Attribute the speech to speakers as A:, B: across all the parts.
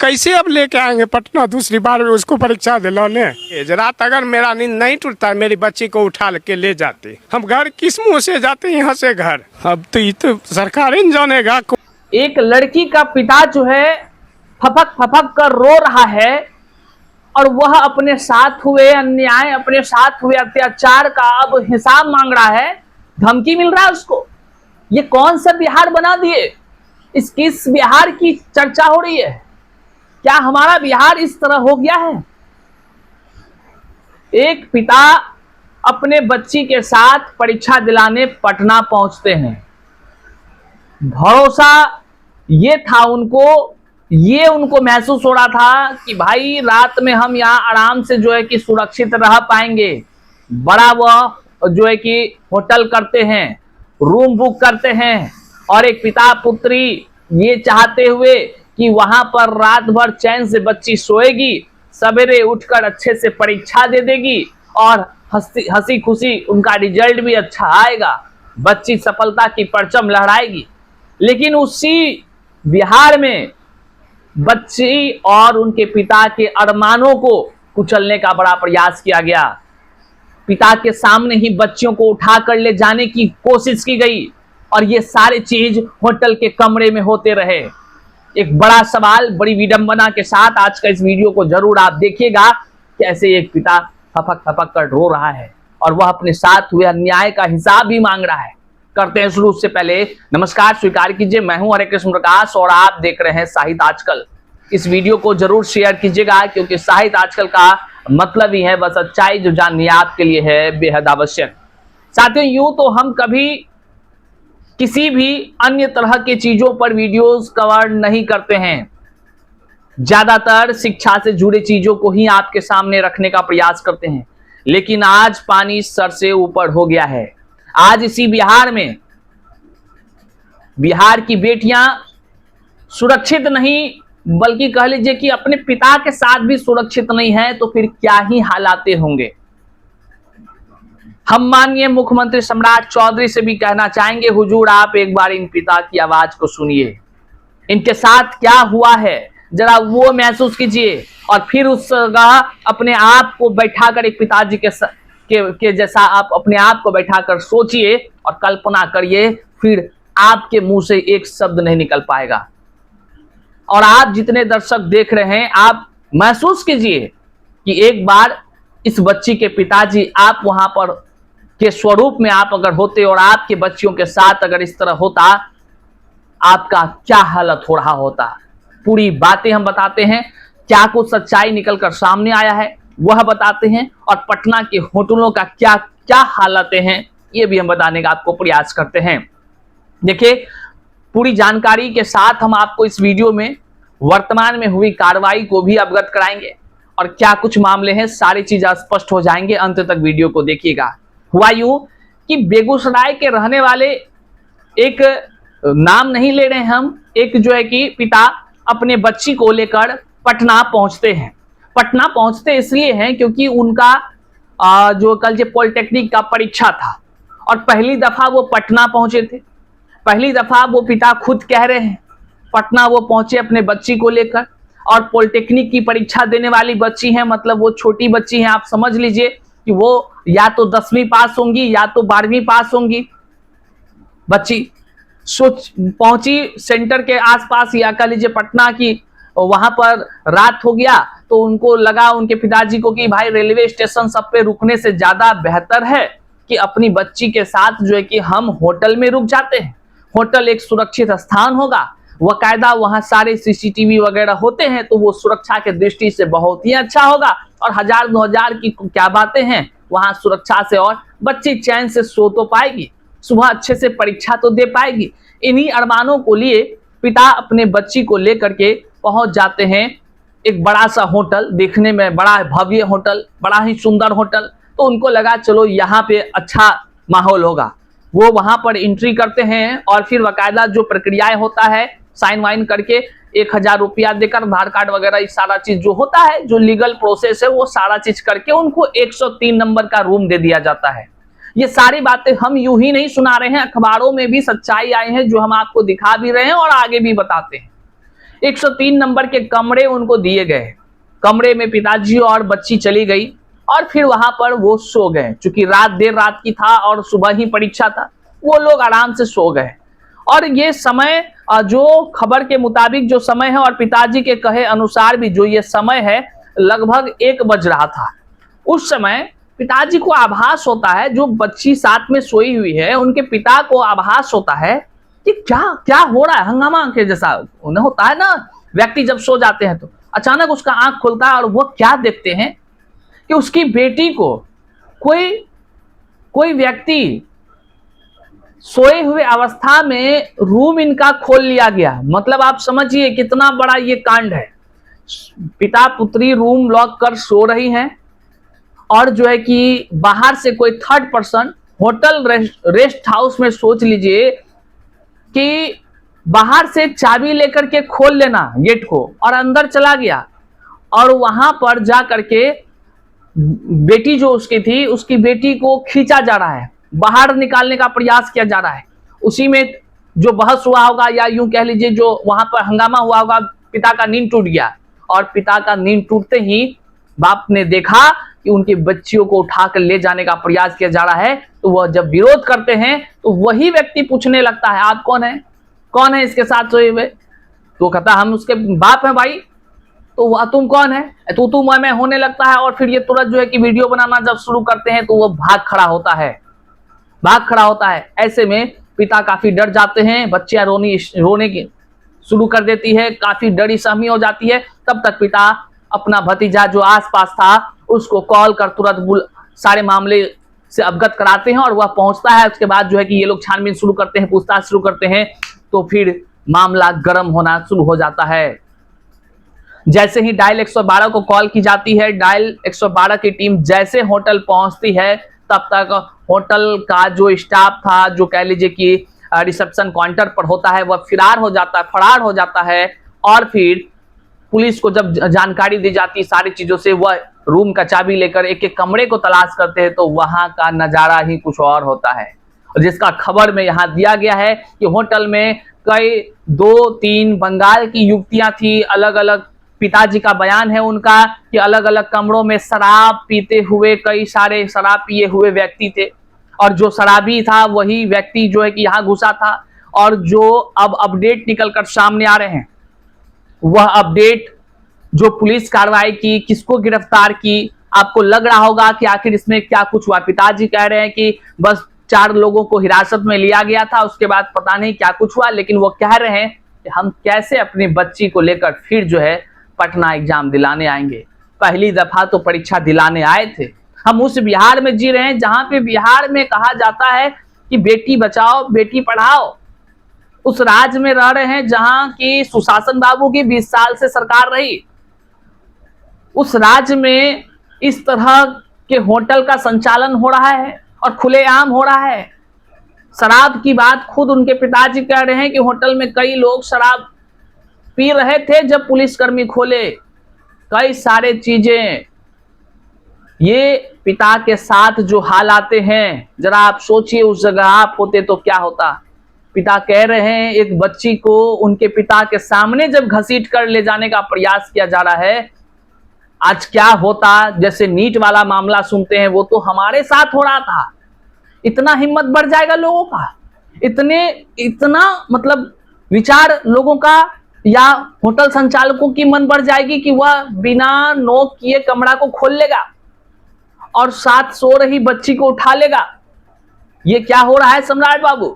A: कैसे अब लेके आएंगे पटना दूसरी बार में उसको परीक्षा दिलाने। रात अगर मेरा नींद नहीं टूटता मेरी बच्ची को उठा के ले जाते, हम घर किस मुंह से जाते यहाँ से घर। अब तो ये तो सरकार ही जानेगा।
B: एक लड़की का पिता जो है फपक फपक कर रो रहा है और वह अपने साथ हुए अन्याय, अपने साथ हुए अत्याचार का अब हिसाब मांग रहा है, धमकी मिल रहा है उसको। ये कौन सा बिहार बना दिए? किस बिहार की चर्चा हो रही है? क्या हमारा बिहार इस तरह हो गया है? एक पिता अपने बच्ची के साथ परीक्षा दिलाने पटना पहुंचते हैं। भरोसा ये था उनको महसूस हो रहा था कि भाई रात में हम यहाँ आराम से जो है कि सुरक्षित रह पाएंगे। बड़ा वह जो है कि होटल करते हैं, रूम बुक करते हैं और एक पिता पुत्री ये चाहते हुए कि वहां पर रात भर चैन से बच्ची सोएगी, सवेरे उठकर अच्छे से परीक्षा दे देगी और हंसी खुशी उनका रिजल्ट भी अच्छा आएगा, बच्ची सफलता की परचम लहराएगी। लेकिन उसी बिहार में बच्ची और उनके पिता के अरमानों को कुचलने का बड़ा प्रयास किया गया। पिता के सामने ही बच्चियों को उठाकर ले जाने की कोशिश की गई और ये सारी चीज होटल के कमरे में होते रहे। एक बड़ा सवाल, बड़ी विडंबना के साथ आज का इस वीडियो को जरूर आप देखिएगा। कैसे एक पिता फपक फपक कर रो रहा है और वह अपने साथ हुए अन्याय का हिसाब भी मांग रहा है। करते हैं शुरू। उससे पहले नमस्कार स्वीकार कीजिए, मैं हूं हरे कृष्ण प्रकाश और आप देख रहे हैं साहित्य आजकल। इस वीडियो को जरूर शेयर कीजिएगा क्योंकि साहित्य आजकल का मतलब ही है बस सच्चाई, जो जाननी आपके लिए है बेहद आवश्यक। साथियों, यूं तो हम कभी किसी भी अन्य तरह के चीजों पर वीडियोस कवर नहीं करते हैं, ज्यादातर शिक्षा से जुड़े चीजों को ही आपके सामने रखने का प्रयास करते हैं। लेकिन आज पानी सर से ऊपर हो गया है। आज इसी बिहार में बिहार की बेटियां सुरक्षित नहीं, बल्कि कह लीजिए कि अपने पिता के साथ भी सुरक्षित नहीं है, तो फिर क्या ही हालात होंगे। हम माननीय मुख्यमंत्री सम्राट चौधरी से भी कहना चाहेंगे, हुजूर आप एक बार इन पिता की आवाज को सुनिए, इनके साथ क्या हुआ है जरा वो महसूस कीजिए और फिर उस जगह अपने आप को बैठाकर एक पिताजी के जैसा आप अपने आप को बैठाकर सोचिए और कल्पना करिए, फिर आपके मुंह से एक शब्द नहीं निकल पाएगा। और आप जितने दर्शक देख रहे हैं, आप महसूस कीजिए कि एक बार इस बच्ची के पिताजी आप वहां पर के स्वरूप में आप अगर होते और आपके बच्चियों के साथ अगर इस तरह होता, आपका क्या हालत हो रहा होता। पूरी बातें हम बताते हैं, क्या कुछ सच्चाई निकलकर सामने आया है वह बताते हैं और पटना के होटलों का क्या क्या हालतें हैं ये भी हम बताने का आपको प्रयास करते हैं। देखिए, पूरी जानकारी के साथ हम आपको इस वीडियो में वर्तमान में हुई कार्रवाई को भी अवगत कराएंगे और क्या कुछ मामले हैं, सारी चीजें स्पष्ट हो जाएंगे। अंत तक वीडियो को देखिएगा। हुआ यूं कि बेगूसराय के रहने वाले, एक नाम नहीं ले रहे हम, एक जो है कि पिता अपने बच्ची को लेकर पटना पहुंचते हैं। पटना पहुंचते इसलिए हैं क्योंकि उनका जो कल जो पॉलिटेक्निक का परीक्षा था और पहली दफा वो पटना पहुंचे थे। पहली दफा वो पिता खुद कह रहे हैं पटना वो पहुंचे अपने बच्ची को लेकर, और पॉलिटेक्निक की परीक्षा देने वाली बच्ची है, मतलब वो छोटी बच्ची है। आप समझ लीजिए कि वो या तो 10वीं पास होंगी या तो 12वीं पास होंगी। बच्ची पहुंची सेंटर के आसपास, या कह लीजिए पटना की, वहां पर रात हो गया तो उनको लगा, उनके पिताजी को, कि भाई रेलवे स्टेशन सब पे रुकने से ज्यादा बेहतर है कि अपनी बच्ची के साथ जो है कि हम होटल में रुक जाते हैं। होटल एक सुरक्षित स्थान होगा, वकायदा वहां सारे सीसीटीवी वगैरह होते हैं, तो वो सुरक्षा के दृष्टि से बहुत ही अच्छा होगा। और 1000-2000 की क्या बातें हैं वहां सुरक्षा से, और बच्ची चैन से सो तो पाएगी, सुबह अच्छे से परीक्षा तो दे पाएगी। इन्हीं अरमानों को लिए पिता अपने बच्ची को लेकर के पहुंच जाते हैं एक बड़ा सा होटल, देखने में बड़ा भव्य होटल, बड़ा ही सुंदर होटल। तो उनको लगा चलो यहाँ पे अच्छा माहौल होगा। वो वहां पर एंट्री करते हैं और फिर वकायदा जो प्रक्रियाएं होता है, साइन वाइन करके 1000 रुपया देकर, आधार कार्ड वगैरह सारा चीज जो होता है, जो लीगल प्रोसेस है, वो सारा चीज करके उनको 103 नंबर का रूम दे दिया जाता है। ये सारी बातें हम यूं ही नहीं सुना रहे हैं, अखबारों में भी सच्चाई आई है जो हम आपको दिखा भी रहे हैं और आगे भी बताते हैं। 103 नंबर के कमरे उनको दिए गए। कमरे में पिताजी और बच्ची चली गई और फिर वहां पर वो सो गए। चूंकि रात देर रात की था और सुबह ही परीक्षा था, वो लोग आराम से सो गए। और ये समय जो खबर के मुताबिक जो समय है और पिताजी के कहे अनुसार भी जो ये समय है लगभग 1 बज रहा था। उस समय पिताजी को आभास होता है, जो बच्ची साथ में सोई हुई है उनके पिता को आभास होता है कि क्या क्या हो रहा है, हंगामा के जैसा उन्हें होता है ना व्यक्ति जब सो जाते हैं तो। अचानक उसका आंख खुलता है और वो क्या देखते हैं कि उसकी बेटी को कोई व्यक्ति सोए हुए अवस्था में रूम इनका खोल लिया गया। मतलब आप समझिए कितना बड़ा ये कांड है। पिता पुत्री रूम लॉक कर सो रही हैं और जो है कि बाहर से कोई third person hotel rest house में सोच लीजिए कि बाहर से चाबी लेकर के खोल लेना गेट को और अंदर चला गया और वहां पर जा करके बेटी जो उसकी थी उसकी बेटी को खींचा जा रहा है, बाहर निकालने का प्रयास किया जा रहा है। उसी में जो बहस हुआ होगा या यूं कह लीजिए जो वहां पर हंगामा हुआ होगा, पिता का नींद टूट गया और पिता का नींद टूटते ही बाप ने देखा कि उनकी बच्चियों को उठाकर ले जाने का प्रयास किया जा रहा है। तो वह जब विरोध करते हैं तो वही व्यक्ति पूछने लगता है आप कौन है इसके साथ सोए हुए? तो कहता हम उसके बाप हैं भाई। तो वह तुम कौन है? तू मैं होने लगता है और फिर ये तुरंत जो है कि वीडियो बनाना जब शुरू करते हैं तो वह भाग खड़ा होता है। ऐसे में पिता काफी डर जाते हैं, बच्चियां रोने की शुरू कर देती है, काफी डरी सहमी हो जाती है। तब तक पिता अपना भतीजा जो आसपास था उसको कॉल कर तुरंत सारे मामले से अवगत कराते हैं और वह पहुंचता है। उसके बाद जो है कि ये लोग छानबीन शुरू करते हैं, पूछताछ शुरू करते हैं। तो फिर मामला गर्म होना शुरू हो जाता है। जैसे ही डायल 112 को कॉल की जाती है, डायल 112 की टीम जैसे होटल पहुंचती है तब तक होटल का जो स्टाफ था, जो कह लीजिए कि रिसेप्शन काउंटर पर होता है, वह फरार हो जाता है। और फिर पुलिस को जब जानकारी दी जाती है सारी चीजों से, वह रूम का चाबी लेकर एक एक कमरे को तलाश करते हैं। तो वहां का नजारा ही कुछ और होता है, जिसका खबर में यहां दिया गया है कि होटल में कई 2-3 बंगाल की युवतियां थी। अलग अलग पिताजी का बयान है उनका कि अलग अलग कमरों में शराब पीते हुए कई सारे शराब पिए हुए व्यक्ति थे और जो शराबी था वही व्यक्ति जो है कि यहाँ घुसा था। और जो अब अपडेट निकलकर सामने आ रहे हैं, वह अपडेट जो पुलिस कार्रवाई की, किसको गिरफ्तार की, आपको लग रहा होगा कि आखिर इसमें क्या कुछ हुआ। पिताजी कह रहे हैं कि बस 4 लोगों को हिरासत में लिया गया था, उसके बाद पता नहीं क्या कुछ हुआ। लेकिन वो कह रहे हैं कि हम कैसे अपनी बच्ची को लेकर फिर जो है पटना एग्जाम दिलाने आएंगे। पहली दफा तो परीक्षा दिलाने आए थे। हम उस बिहार में जी रहे हैं जहां पे बिहार में कहा जाता है कि बेटी बचाओ बेटी पढ़ाओ। उस राज्य में रह रहे हैं जहां की सुशासन बाबू की 20 साल से सरकार रही। उस राज्य में इस तरह के होटल का संचालन हो रहा है और खुलेआम हो रहा है। शराब की बात खुद उनके पिताजी कह रहे हैं कि होटल में कई लोग शराब पी रहे थे जब पुलिसकर्मी खोले। कई सारे चीजें, ये पिता के साथ जो हाल आते हैं, जरा आप सोचिए उस जगह आप होते तो क्या होता। पिता कह रहे हैं एक बच्ची को उनके पिता के सामने जब घसीट कर ले जाने का प्रयास किया जा रहा है, आज क्या होता। जैसे नीट वाला मामला सुनते हैं वो तो हमारे साथ हो रहा था। इतना हिम्मत बढ़ जाएगा लोगों का, इतना मतलब विचार लोगों का या होटल संचालकों की मन बढ़ जाएगी कि वह बिना नोक किए कमरा को खोल लेगा और साथ सो रही बच्ची को उठा लेगा। ये क्या हो रहा है सम्राट बाबू,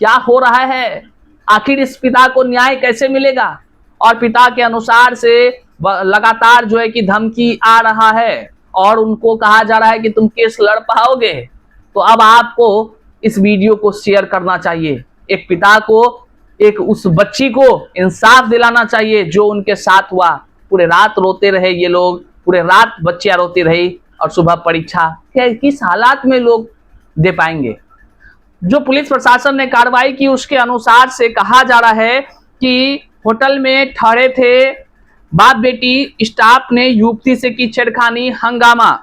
B: क्या हो रहा है? आखिर इस पिता को न्याय कैसे मिलेगा? और पिता के अनुसार से लगातार जो है कि धमकी आ रहा है और उनको कहा जा रहा है कि तुम केस लड़ पाओगे। तो अब आपको इस वीडियो को शेयर करना चाहिए। एक पिता को, एक उस बच्ची को इंसाफ दिलाना चाहिए जो उनके साथ हुआ। पूरे रात रोते रहे ये लोग, पूरे रात बच्चियां रोती रही और सुबह परीक्षा किस हालात में लोग दे पाएंगे। जो पुलिस प्रशासन ने कार्रवाई की उसके अनुसार से कहा जा रहा है कि होटल में ठहरे थे बाप बेटी, स्टाफ ने युवती से की छेड़खानी, हंगामा।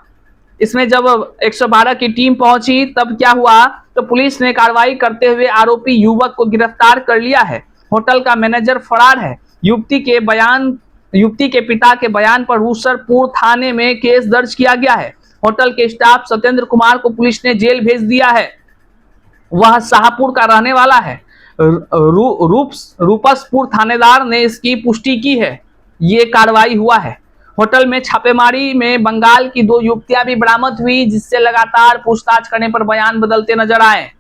B: इसमें जब 112 की टीम पहुंची तब क्या हुआ, तो पुलिस ने कार्रवाई करते हुए आरोपी युवक को गिरफ्तार कर लिया है। होटल का मैनेजर फरार है। युवती के पिता के बयान पर रूसरपुर थाने में केस दर्ज किया गया है। होटल के स्टाफ सत्येंद्र कुमार को पुलिस ने जेल भेज दिया है। वह शाहपुर का रहने वाला है। रूपसपुर थानेदार ने इसकी पुष्टि की है। ये कार्रवाई हुआ है। होटल में छापेमारी में बंगाल की 2 युवतियां भी बरामद हुई, जिससे लगातार पूछताछ करने पर बयान बदलते नजर आए।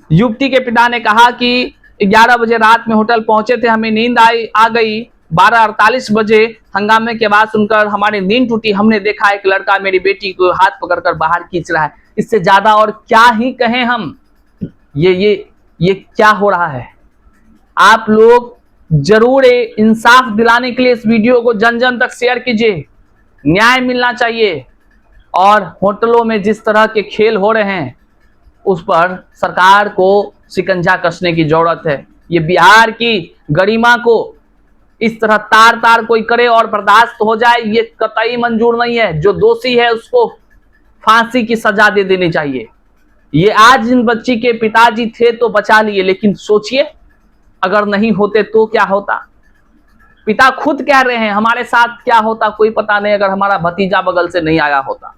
B: युवती के पिता ने कहा कि 11 बजे रात में होटल पहुंचे थे, हमें नींद आ गई। 12:48 बजे हंगामे के बाद सुनकर हमारी नींद टूटी। हमने देखा एक लड़का मेरी बेटी को हाथ पकड़कर बाहर खींच रहा है। इससे ज्यादा और क्या ही कहें हम। ये क्या हो रहा है? आप लोग जरूर इंसाफ दिलाने के लिए इस वीडियो को जन जन तक शेयर कीजिए। न्याय मिलना चाहिए। और होटलों में जिस तरह के खेल हो रहे हैं उस पर सरकार को शिकंजा कसने की जरूरत है। ये बिहार की गरिमा को इस तरह तार कोई करे और बर्दाश्त हो जाए, ये कतई मंजूर नहीं है। जो दोषी है उसको फांसी की सजा दे देनी चाहिए। ये आज इन बच्ची के पिताजी थे तो बचा लिए, लेकिन सोचिए अगर नहीं होते तो क्या होता। पिता खुद कह रहे हैं हमारे साथ क्या होता कोई पता नहीं, अगर हमारा भतीजा बगल से नहीं आया होता।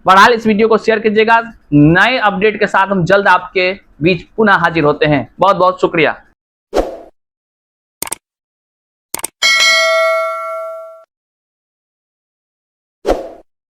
B: बहरहाल इस वीडियो को शेयर कीजिएगा। नए अपडेट के साथ हम जल्द आपके बीच पुनः हाजिर होते हैं। बहुत बहुत शुक्रिया।